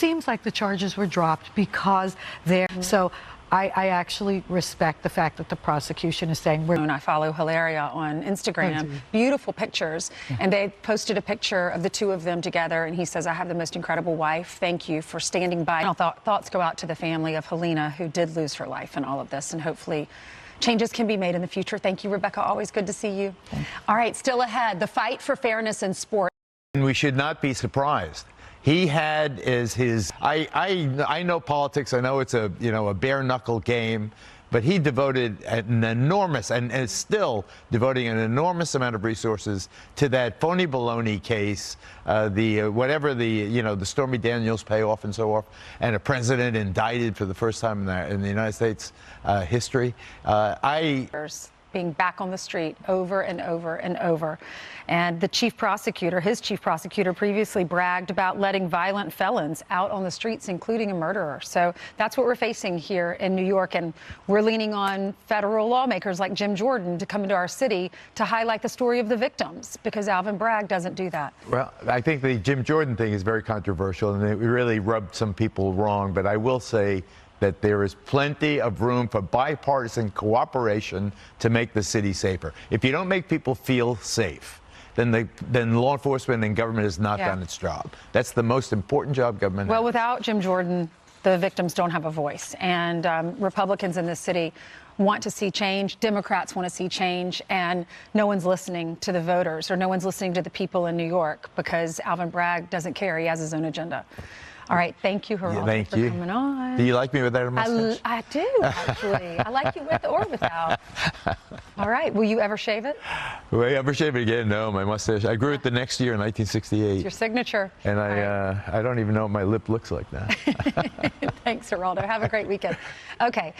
Seems like the charges were dropped because they're so. I actually respect the fact that the prosecution is saying we're. I follow Hilaria on Instagram. Beautiful pictures. Yeah. And they posted a picture of the two of them together. And he says, I have the most incredible wife. Thank you for standing by. Thoughts go out to the family of Helena, who did lose her life in all of this. And hopefully changes can be made in the future. Thank you, Rebecca. Always good to see you. All right, still ahead, the fight for fairness in sport. And we should not be surprised. He had as his, I know politics, I know it's a bare knuckle game, but he devoted an enormous, and is still devoting an enormous amount of resources to that phony baloney case, whatever the Stormy Daniels payoff and so forth, and a president indicted for the first time in the United States history. Being back on the street over and over and over. And the chief prosecutor, his chief prosecutor, previously bragged about letting violent felons out on the streets, including a murderer. So that's what we're facing here in New York. And we're leaning on federal lawmakers like Jim Jordan to come into our city to highlight the story of the victims, because Alvin Bragg doesn't do that. Well, I think the Jim Jordan thing is very controversial, and it really rubbed some people wrong. But I will say that there is plenty of room for bipartisan cooperation to make the city safer. If you don't make people feel safe, then law enforcement and government has not done its job. That's the most important job government has. Well, without Jim Jordan, the victims don't have a voice. And Republicans in this city want to see change. Democrats want to see change. And no one's listening to the voters, or no one's listening to the people in New York, because Alvin Bragg doesn't care. He has his own agenda. All right, thank you, Geraldo, for coming on. Do you like me with that mustache? I do, actually. I like you with or without. All right, will you ever shave it? Will I ever shave it again? No, my mustache. I grew it the next year in 1968. It's your signature. And I don't even know what my lip looks like now. Thanks, Geraldo. Have a great weekend. Okay.